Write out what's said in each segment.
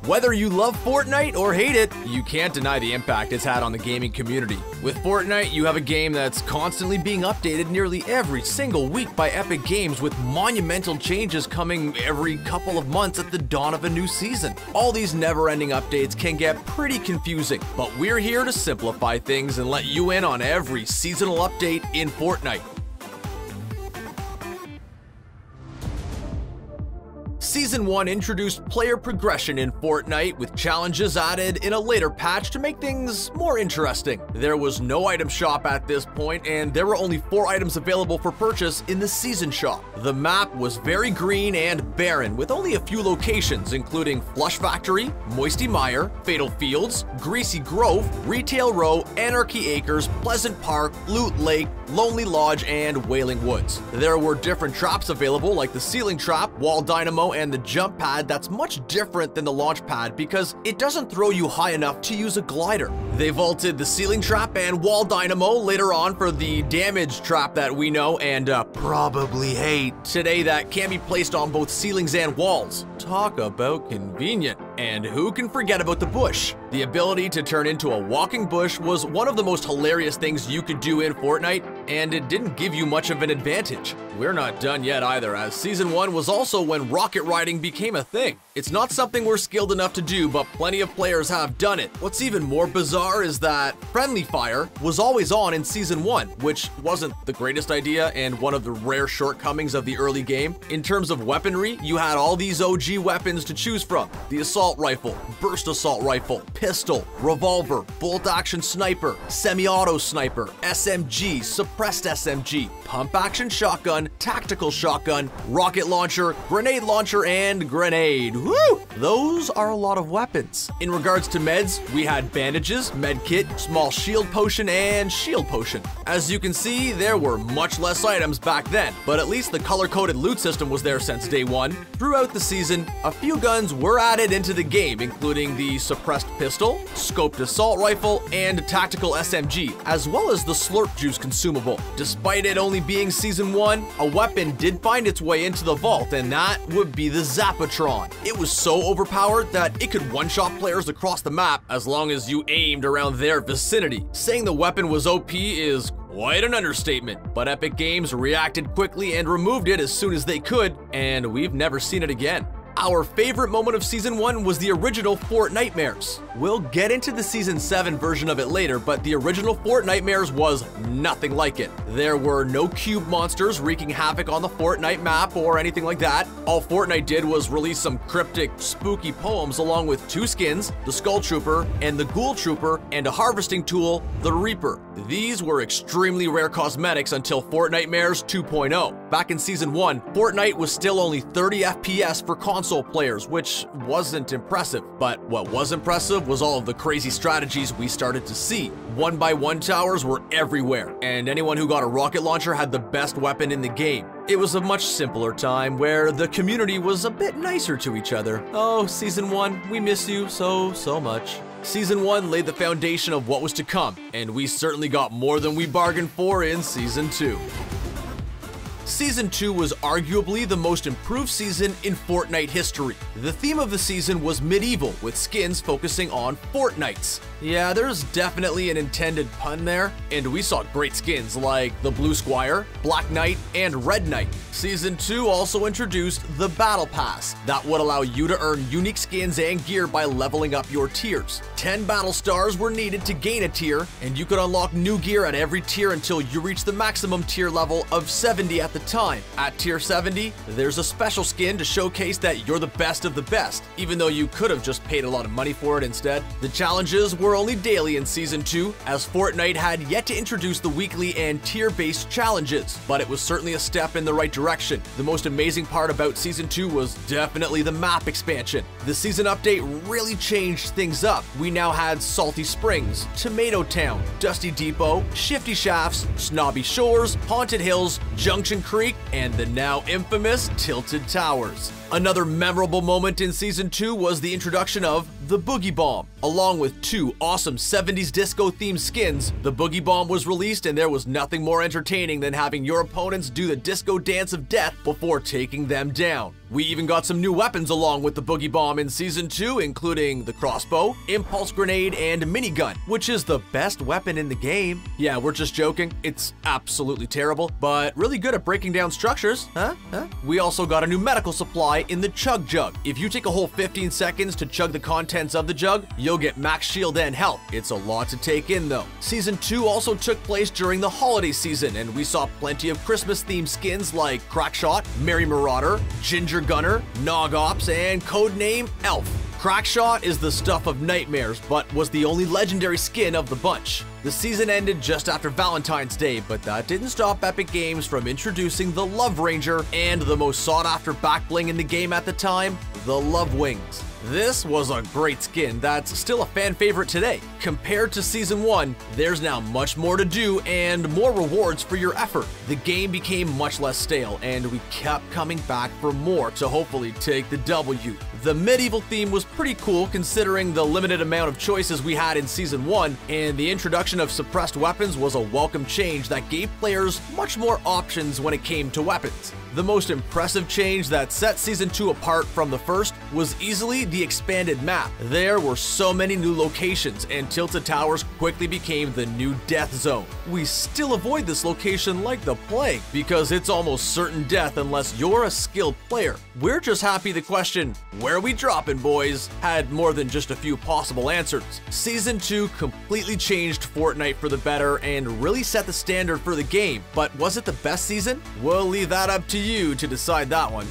Whether you love Fortnite or hate it, you can't deny the impact it's had on the gaming community. With Fortnite, you have a game that's constantly being updated nearly every single week by Epic Games, with monumental changes coming every couple of months at the dawn of a new season. All these never-ending updates can get pretty confusing, but we're here to simplify things and let you in on every seasonal update in Fortnite. Season 1 introduced player progression in Fortnite, with challenges added in a later patch to make things more interesting. There was no item shop at this point, and there were only 4 items available for purchase in the season shop. The map was very green and barren, with only a few locations including Flush Factory, Moisty Mire, Fatal Fields, Greasy Grove, Retail Row, Anarchy Acres, Pleasant Park, Loot Lake, Lonely Lodge, and Wailing Woods. There were different traps available, like the Ceiling Trap, Wall Dynamo, and the Jump Pad. That's much different than the Launch Pad because it doesn't throw you high enough to use a glider. They vaulted the Ceiling Trap and Wall Dynamo later on for the Damage Trap that we know and probably hate today, that can be placed on both ceilings and walls. Talk about convenient. And who can forget about the bush? The ability to turn into a walking bush was one of the most hilarious things you could do in Fortnite, and it didn't give you much of an advantage. We're not done yet either, as Season 1 was also when rocket riding became a thing. It's not something we're skilled enough to do, but plenty of players have done it. What's even more bizarre is that friendly fire was always on in Season 1, which wasn't the greatest idea and one of the rare shortcomings of the early game. In terms of weaponry, you had all these OG weapons to choose from: the assault rifle, burst assault rifle, pistol, revolver, bolt-action sniper, semi-auto sniper, SMG, suppressed SMG, pump-action shotgun, tactical shotgun, rocket launcher, grenade launcher, and grenade. Woo! Those are a lot of weapons. In regards to meds, we had bandages, med kit, small shield potion, and shield potion. As you can see, there were much less items back then, but at least the color-coded loot system was there since day one. Throughout the season, a few guns were added into the game, including the suppressed pistol, scoped assault rifle, and tactical SMG, as well as the slurp juice consumable. Despite it only being Season 1, a weapon did find its way into the vault, and that would be the Zapatron. It was so overpowered that it could one-shot players across the map as long as you aimed around their vicinity. Saying the weapon was OP is quite an understatement, but Epic Games reacted quickly and removed it as soon as they could, and we've never seen it again. Our favorite moment of Season 1 was the original Fortnitemares. We'll get into the Season 7 version of it later, but the original Fortnitemares was nothing like it. There were no cube monsters wreaking havoc on the Fortnite map or anything like that. All Fortnite did was release some cryptic, spooky poems along with 2 skins, the Skull Trooper and the Ghoul Trooper, and a harvesting tool, the Reaper. These were extremely rare cosmetics until Fortnitemares 2.0. Back in Season 1, Fortnite was still only 30 FPS for console players, which wasn't impressive. But what was impressive was all of the crazy strategies we started to see. 1x1 towers were everywhere, and anyone who got a rocket launcher had the best weapon in the game. It was a much simpler time where the community was a bit nicer to each other. Oh, Season 1, we miss you so much. Season 1 laid the foundation of what was to come, and we certainly got more than we bargained for in Season 2. Season 2 was arguably the most improved season in Fortnite history. The theme of the season was medieval, with skins focusing on Fortnites. Yeah, there's definitely an intended pun there, and we saw great skins like the Blue Squire, Black Knight, and Red Knight. Season 2 also introduced the Battle Pass that would allow you to earn unique skins and gear by leveling up your tiers. 10 battle stars were needed to gain a tier, and you could unlock new gear at every tier until you reach the maximum tier level of 70 at the time. At tier 70, there's a special skin to showcase that you're the best of the best, even though you could have just paid a lot of money for it instead. The challenges were only daily in Season 2, as Fortnite had yet to introduce the weekly and tier-based challenges, but it was certainly a step in the right direction. The most amazing part about Season 2 was definitely the map expansion. The season update really changed things up. We now had Salty Springs, Tomato Town, Dusty Depot, Shifty Shafts, Snobby Shores, Haunted Hills, Junction Creek, and the now infamous Tilted Towers. Another memorable moment in Season 2 was the introduction of the Boogie Bomb. Along with 2 awesome 70s disco-themed skins, the Boogie Bomb was released, and there was nothing more entertaining than having your opponents do the disco dance of death before taking them down. We even got some new weapons along with the Boogie Bomb in Season 2, including the crossbow, impulse grenade, and minigun, which is the best weapon in the game. Yeah, we're just joking. It's absolutely terrible, but really good at breaking down structures, huh? We also got a new medical supply in the Chug Jug. If you take a whole 15 seconds to chug the contents of the jug, you'll get max shield and health. It's a lot to take in though. Season 2 also took place during the holiday season, and we saw plenty of Christmas-themed skins like Crackshot, Merry Marauder, Ginger Gunner, Nog Ops, and codename Elf. Crackshot is the stuff of nightmares, but was the only legendary skin of the bunch. The season ended just after Valentine's Day, but that didn't stop Epic Games from introducing the Love Ranger and the most sought-after back bling in the game at the time, the Love Wings. This was a great skin that's still a fan favorite today. Compared to Season 1, there's now much more to do and more rewards for your effort. The game became much less stale, and we kept coming back for more to hopefully take the W. The medieval theme was pretty cool considering the limited amount of choices we had in Season 1, and the introduction of suppressed weapons was a welcome change that gave players much more options when it came to weapons. The most impressive change that set Season 2 apart from the first was easily the expanded map. There were so many new locations, and Tilted Towers quickly became the new death zone. We still avoid this location like the plague, because it's almost certain death unless you're a skilled player. We're just happy the question, "Where are we dropping, boys?" had more than just a few possible answers. Season 2 completely changed Fortnite for the better and really set the standard for the game, but was it the best season? We'll leave that up to you to decide that one.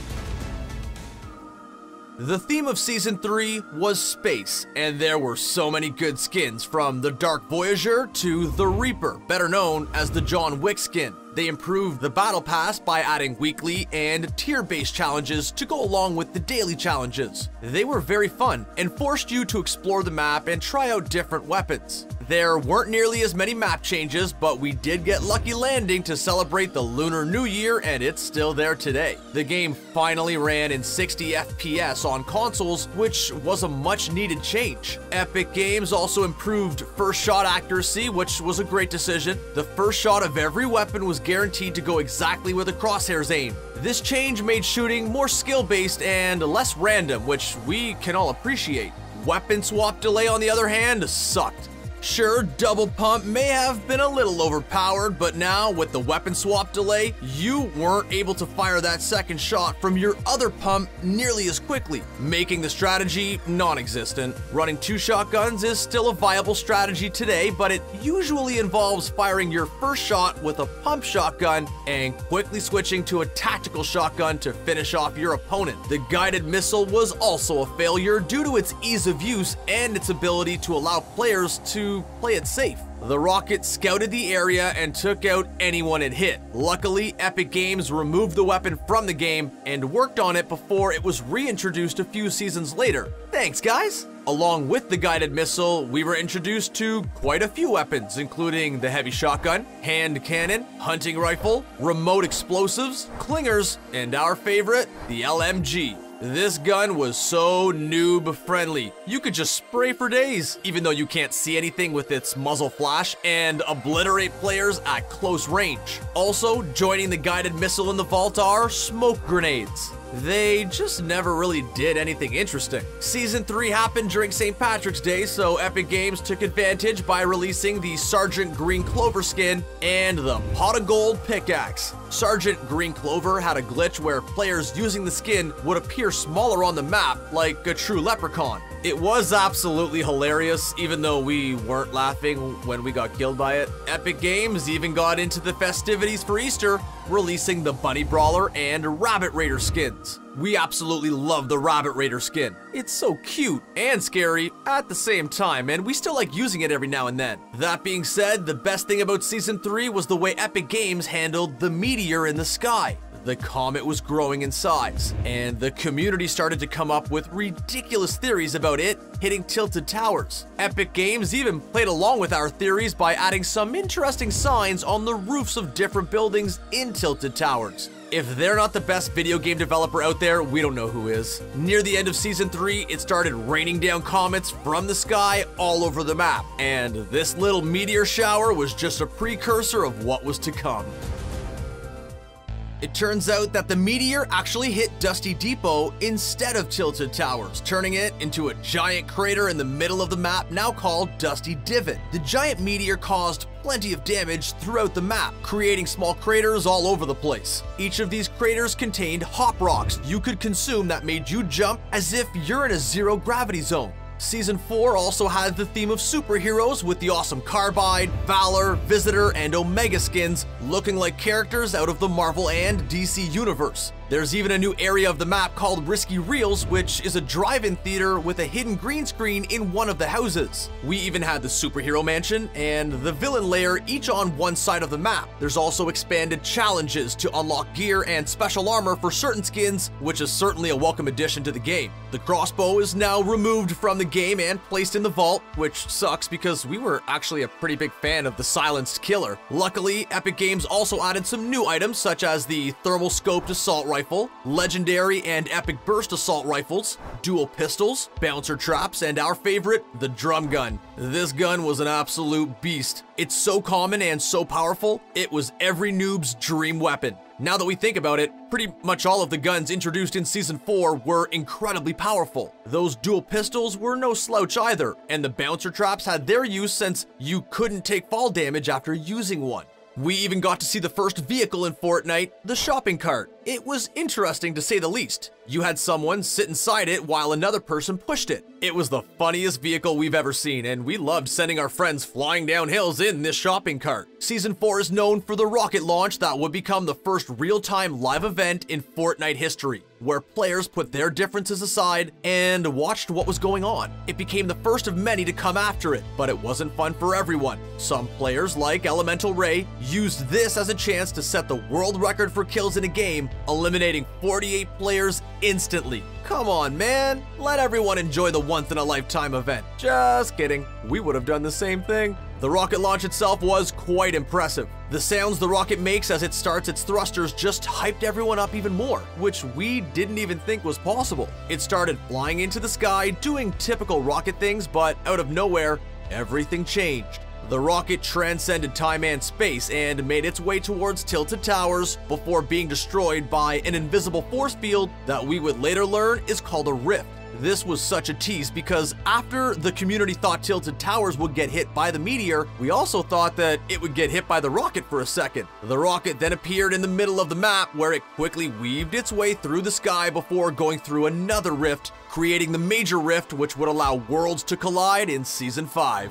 The theme of Season 3 was space, and there were so many good skins, from the Dark Voyager to the Reaper, better known as the John Wick skin. They improved the Battle Pass by adding weekly and tier-based challenges to go along with the daily challenges. They were very fun and forced you to explore the map and try out different weapons. There weren't nearly as many map changes, but we did get Lucky Landing to celebrate the Lunar New Year, and it's still there today. The game finally ran in 60 FPS on consoles, which was a much-needed change. Epic Games also improved first shot accuracy, which was a great decision. The first shot of every weapon was guaranteed to go exactly where the crosshairs aim. This change made shooting more skill-based and less random, which we can all appreciate. Weapon swap delay, on the other hand, sucked. Sure, double pump may have been a little overpowered, but now with the weapon swap delay, you weren't able to fire that second shot from your other pump nearly as quickly, making the strategy non-existent. Running 2 shotguns is still a viable strategy today, but it usually involves firing your first shot with a pump shotgun and quickly switching to a tactical shotgun to finish off your opponent. The guided missile was also a failure due to its ease of use and its ability to allow players to play it safe. The rocket scouted the area and took out anyone it hit. Luckily, Epic Games removed the weapon from the game and worked on it before it was reintroduced a few seasons later. Thanks, guys! Along with the guided missile, we were introduced to quite a few weapons, including the heavy shotgun, hand cannon, hunting rifle, remote explosives, clingers, and our favorite, the LMG. This gun was so noob-friendly. You could just spray for days, even though you can't see anything with its muzzle flash, and obliterate players at close range. Also, joining the guided missile in the vault are smoke grenades. They just never really did anything interesting. Season 3 happened during St. Patrick's Day, so Epic Games took advantage by releasing the Sergeant Green Clover skin and the Pot of Gold pickaxe. Sergeant Green Clover had a glitch where players using the skin would appear smaller on the map, like a true leprechaun. It was absolutely hilarious, even though we weren't laughing when we got killed by it. Epic Games even got into the festivities for Easter, releasing the Bunny Brawler and Rabbit Raider skins. We absolutely love the Rabbit Raider skin. It's so cute and scary at the same time, and we still like using it every now and then. That being said, the best thing about Season 3 was the way Epic Games handled the meteor in the sky. the comet was growing in size, and the community started to come up with ridiculous theories about it hitting tilted towers. Epic Games even played along with our theories by adding some interesting signs on the roofs of different buildings in tilted towers. If they're not the best video game developer out there, we don't know who is. Near the end of Season 3, it started raining down comets from the sky all over the map, and this little meteor shower was just a precursor of what was to come. It turns out that the meteor actually hit Dusty Depot instead of Tilted Towers, turning it into a giant crater in the middle of the map now called Dusty Divot. The giant meteor caused plenty of damage throughout the map, creating small craters all over the place. Each of these craters contained hop rocks you could consume that made you jump as if you're in a zero gravity zone. Season 4 also had the theme of superheroes with the awesome Carbide, Valor, Visitor, and Omega skins looking like characters out of the Marvel and DC universe. There's even a new area of the map called Risky Reels, which is a drive-in theater with a hidden green screen in one of the houses. We even had the superhero mansion and the villain lair, each on one side of the map. There's also expanded challenges to unlock gear and special armor for certain skins, which is certainly a welcome addition to the game. The crossbow is now removed from the game and placed in the vault, which sucks because we were actually a pretty big fan of the silenced killer. Luckily, Epic Games also added some new items such as the thermal scoped assault rifle, legendary and epic burst assault rifles, dual pistols, bouncer traps, and our favorite, the drum gun. This gun was an absolute beast. It's so common and so powerful, it was every noob's dream weapon. Now that we think about it, pretty much all of the guns introduced in Season 4 were incredibly powerful. Those dual pistols were no slouch either, and the bouncer traps had their use since you couldn't take fall damage after using one. We even got to see the first vehicle in Fortnite, the shopping cart. It was interesting to say the least. You had someone sit inside it while another person pushed it. It was the funniest vehicle we've ever seen, and we loved sending our friends flying down hills in this shopping cart. Season 4 is known for the rocket launch that would become the first real-time live event in Fortnite history, where players put their differences aside and watched what was going on. It became the first of many to come after it, but it wasn't fun for everyone. Some players, like Elemental Ray, used this as a chance to set the world record for kills in a game, eliminating 48 players instantly. Come on, man. Let everyone enjoy the once-in-a-lifetime event. Just kidding. We would have done the same thing. The rocket launch itself was quite impressive. The sounds the rocket makes as it starts its thrusters just hyped everyone up even more, which we didn't even think was possible. It started flying into the sky, doing typical rocket things, but out of nowhere, everything changed. The rocket transcended time and space and made its way towards Tilted Towers before being destroyed by an invisible force field that we would later learn is called a rift. This was such a tease because after the community thought Tilted Towers would get hit by the meteor, we also thought that it would get hit by the rocket for a second. The rocket then appeared in the middle of the map where it quickly weaved its way through the sky before going through another rift, creating the major rift which would allow worlds to collide in Season 5.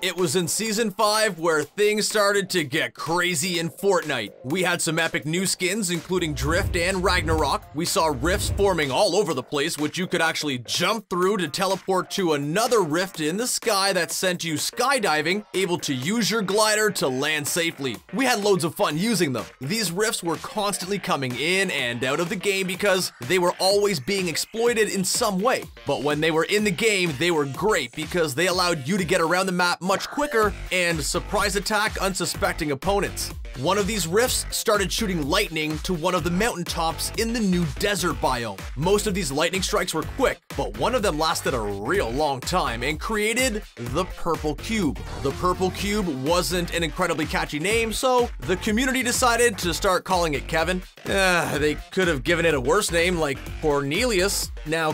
It was in Season 5 where things started to get crazy in Fortnite. We had some epic new skins, including Drift and Ragnarok. We saw rifts forming all over the place, which you could actually jump through to teleport to another rift in the sky that sent you skydiving, able to use your glider to land safely. We had loads of fun using them. These rifts were constantly coming in and out of the game because they were always being exploited in some way. But when they were in the game, they were great because they allowed you to get around the map much quicker and surprise attack unsuspecting opponents. One of these rifts started shooting lightning to one of the mountaintops in the new desert biome. Most of these lightning strikes were quick, but one of them lasted a real long time and created the Purple Cube. The Purple Cube wasn't an incredibly catchy name, so the community decided to start calling it Kevin. They could have given it a worse name like Cornelius. Now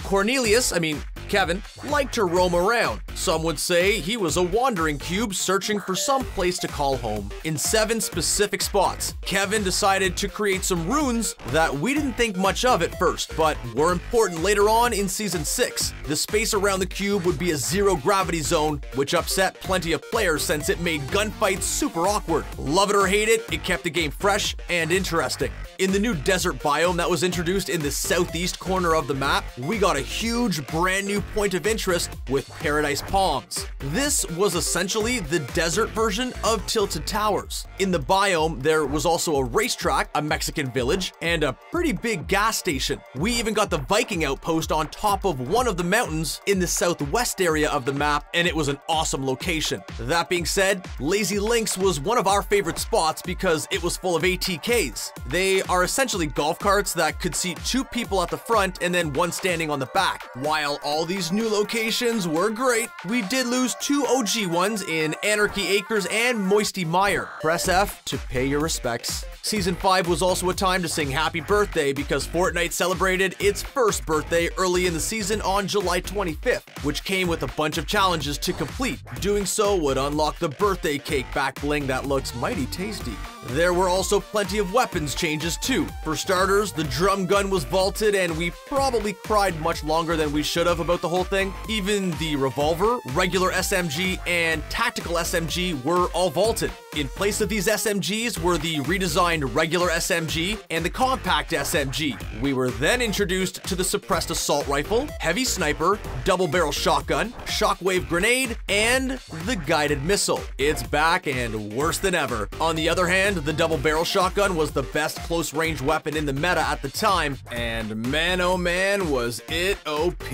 Kevin liked to roam around. Some would say he was a wandering cube searching for some place to call home. In 7 specific spots, Kevin decided to create some runes that we didn't think much of at first, but were important later on in Season 6. The space around the cube would be a zero gravity zone, which upset plenty of players since it made gunfights super awkward. Love it or hate it, it kept the game fresh and interesting. In the new desert biome that was introduced in the southeast corner of the map, we got a huge brand new new point of interest with Paradise Palms. This was essentially the desert version of Tilted Towers. In the biome, there was also a racetrack, a Mexican village, and a pretty big gas station. We even got the Viking outpost on top of one of the mountains in the southwest area of the map, and it was an awesome location. That being said, Lazy Links was one of our favorite spots because it was full of ATKs. They are essentially golf carts that could seat 2 people at the front and then 1 standing on the back. While all these new locations were great, we did lose 2 OG ones in Anarchy Acres and Moisty Mire. Press F to pay your respects. Season 5 was also a time to sing happy birthday because Fortnite celebrated its first birthday early in the season on July 25th, which came with a bunch of challenges to complete. Doing so would unlock the birthday cake back bling that looks mighty tasty. There were also plenty of weapons changes too. For starters, the drum gun was vaulted and we probably cried much longer than we should have about the whole thing. Even the revolver, regular SMG, and tactical SMG were all vaulted. In place of these SMGs were the redesigned regular SMG and the compact SMG. We were then introduced to the suppressed assault rifle, heavy sniper, double barrel shotgun, shockwave grenade, and the guided missile. It's back and worse than ever. On the other hand, the double barrel shotgun was the best close range weapon in the meta at the time, and man oh man was it OP.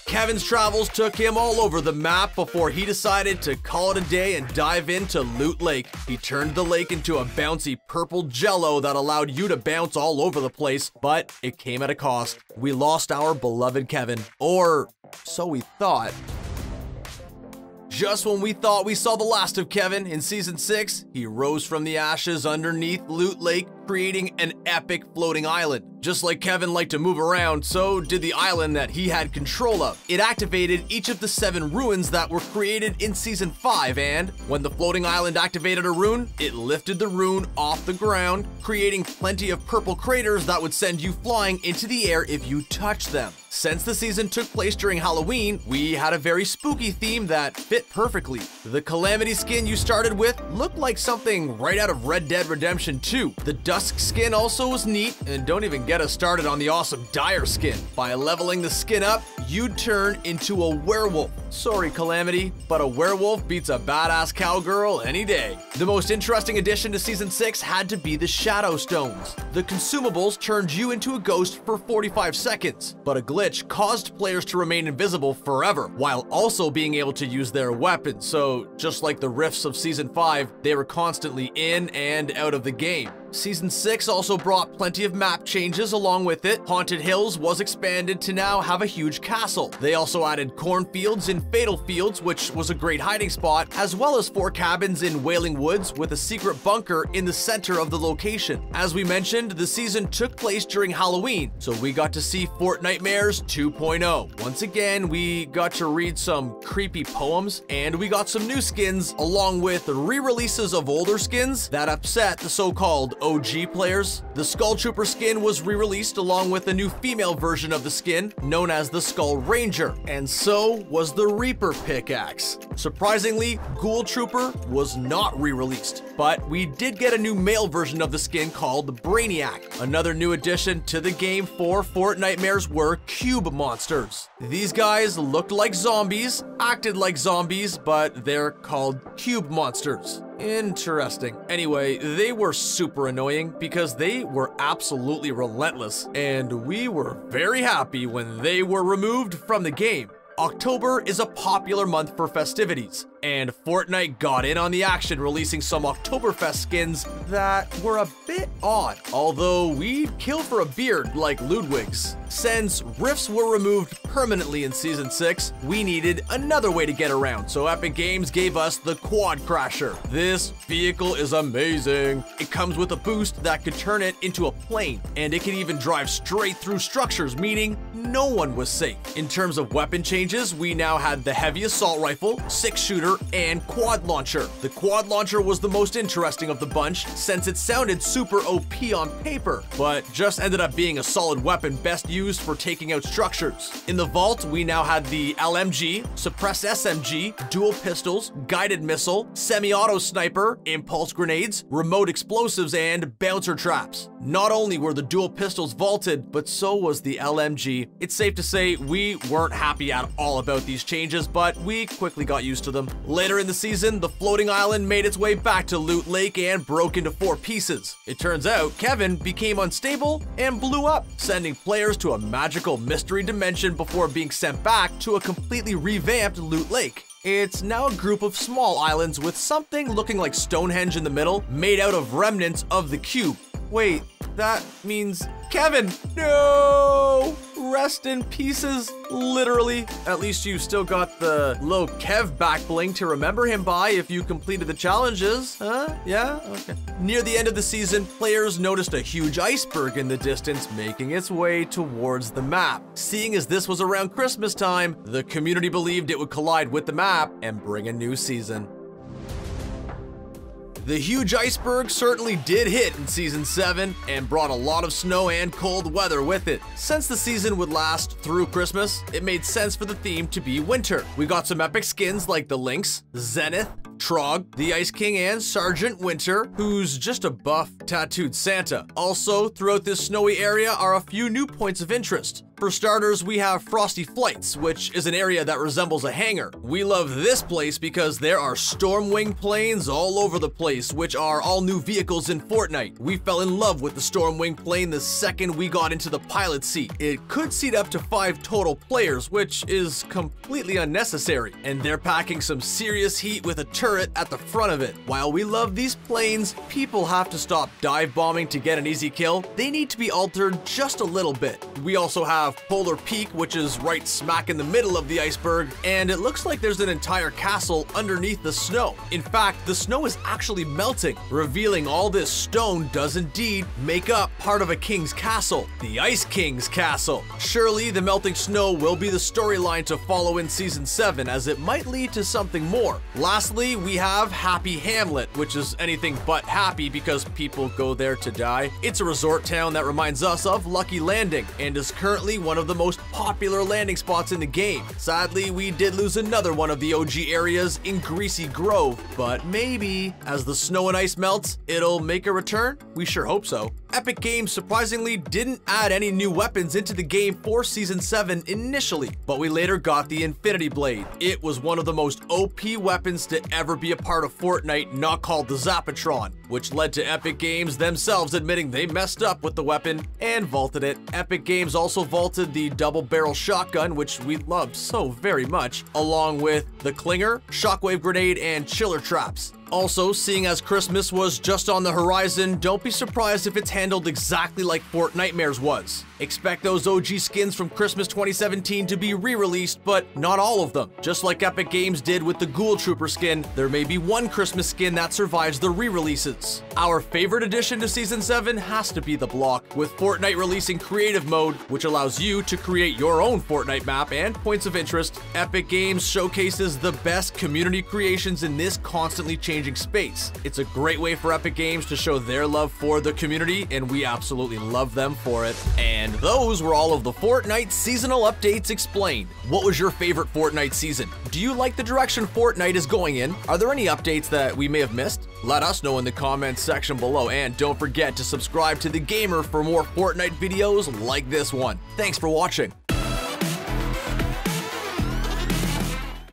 Kevin's travels took him all over the map before he decided to call it a day and dive into Loot Lake. He turned the lake into a bouncy purple jello that allowed you to bounce all over the place, but it came at a cost. We lost our beloved Kevin, or so we thought. Just when we thought we saw the last of Kevin in Season 6, he rose from the ashes underneath Loot Lake, creating an epic floating island. Just like Kevin liked to move around, so did the island that he had control of. It activated each of the 7 ruins that were created in Season 5, and when the floating island activated a rune, it lifted the rune off the ground, creating plenty of purple craters that would send you flying into the air if you touched them. Since the season took place during Halloween, we had a very spooky theme that fit perfectly. The Calamity skin you started with looked like something right out of Red Dead Redemption 2. The Dusk skin also was neat, and don't even get us started on the awesome Dire skin. By leveling the skin up, you'd turn into a werewolf. Sorry Calamity, but a werewolf beats a badass cowgirl any day. The most interesting addition to Season 6 had to be the Shadow Stones. The consumables turned you into a ghost for 45 seconds, but a glitch caused players to remain invisible forever, while also being able to use their weapons, so just like the rifts of Season 5, they were constantly in and out of the game. Season 6 also brought plenty of map changes along with it. Haunted Hills was expanded to now have a huge castle. They also added cornfields and fatal fields, which was a great hiding spot, as well as 4 cabins in Wailing Woods with a secret bunker in the center of the location. As we mentioned, the season took place during Halloween, so we got to see Fortnitemares 2.0. Once again, we got to read some creepy poems, and we got some new skins along with re-releases of older skins that upset the so-called OG players. The Skull Trooper skin was re-released along with a new female version of the skin known as the Skull Ranger, and so was the Reaper pickaxe. Surprisingly, Ghoul Trooper was not re-released, but we did get a new male version of the skin called Brainiac. Another new addition to the game for Fortnitemares were cube monsters. These guys looked like zombies, acted like zombies, but they're called cube monsters. Interesting. Anyway, they were super annoying because they were absolutely relentless, and we were very happy when they were removed from the game. October is a popular month for festivities, and Fortnite got in on the action releasing some Oktoberfest skins that were a bit odd, although we'd kill for a beard like Ludwig's. Since rifts were removed permanently in Season 6, we needed another way to get around, so Epic Games gave us the Quad Crasher. This vehicle is amazing. It comes with a boost that could turn it into a plane, and it can even drive straight through structures, meaning no one was safe. In terms of weapon changes, we now had the heavy assault rifle, 6-shooter, and quad launcher. The quad launcher was the most interesting of the bunch since it sounded super OP on paper, but just ended up being a solid weapon best used for taking out structures. In the vault, we now had the LMG, suppressed SMG, dual pistols, guided missile, semi-auto sniper, impulse grenades, remote explosives, and bouncer traps. Not only were the dual pistols vaulted, but so was the LMG. It's safe to say we weren't happy at all about these changes, but we quickly got used to them. Later in the season, the floating island made its way back to Loot Lake and broke into 4 pieces. It turns out Kevin became unstable and blew up, sending players to a magical mystery dimension before being sent back to a completely revamped Loot Lake. It's now a group of small islands with something looking like Stonehenge in the middle, made out of remnants of the cube. Wait, that means Kevin. No! Rest in pieces, literally. At least you still got the low Kev back bling to remember him by if you completed the challenges. Huh? Yeah? Okay. Near the end of the season, players noticed a huge iceberg in the distance making its way towards the map. Seeing as this was around Christmas time, the community believed it would collide with the map and bring a new season. The huge iceberg certainly did hit in Season 7 and brought a lot of snow and cold weather with it. Since the season would last through Christmas, it made sense for the theme to be winter. We got some epic skins like the Lynx, Zenith, Trog, the Ice King, and Sergeant Winter, who's just a buff, tattooed Santa. Also, throughout this snowy area are a few new points of interest. For starters, we have Frosty Flights, which is an area that resembles a hangar. We love this place because there are Stormwing planes all over the place, which are all new vehicles in Fortnite. We fell in love with the Stormwing plane the second we got into the pilot seat. It could seat up to 5 total players, which is completely unnecessary, and they're packing some serious heat with a turret at the front of it. While we love these planes, people have to stop dive bombing to get an easy kill. They need to be altered just a little bit. We also have Polar Peak, which is right smack in the middle of the iceberg, and it looks like there's an entire castle underneath the snow. In fact, the snow is actually melting, revealing all this stone does indeed make up part of a king's castle, the Ice King's castle. Surely the melting snow will be the storyline to follow in Season 7, as it might lead to something more. Lastly, we have Happy Hamlet, which is anything but happy because people go there to die. It's a resort town that reminds us of Lucky Landing and is currently one of the most popular landing spots in the game. Sadly, we did lose another one of the OG areas in Greasy Grove, but maybe as the snow and ice melts, it'll make a return? We sure hope so. Epic Games surprisingly didn't add any new weapons into the game for Season 7 initially, but we later got the Infinity Blade. It was one of the most OP weapons to ever be a part of Fortnite, not called the Zapatron, which led to Epic Games themselves admitting they messed up with the weapon and vaulted it. Epic Games also vaulted the double-barrel shotgun, which we loved so very much, along with the Clinger, Shockwave Grenade, and Chiller Traps. Also, seeing as Christmas was just on the horizon, don't be surprised if it's handled exactly like Fortnitemares was. Expect those OG skins from Christmas 2017 to be re-released, but not all of them. Just like Epic Games did with the Ghoul Trooper skin, there may be one Christmas skin that survives the re-releases. Our favorite addition to Season 7 has to be the block, with Fortnite releasing Creative Mode, which allows you to create your own Fortnite map and points of interest. Epic Games showcases the best community creations in this constantly changing space. It's a great way for Epic Games to show their love for the community, and we absolutely love them for it. And those were all of the Fortnite seasonal updates explained. What was your favorite Fortnite season? Do you like the direction Fortnite is going in? Are there any updates that we may have missed? Let us know in the comments section below, and don't forget to subscribe to TheGamer for more Fortnite videos like this one. Thanks for watching.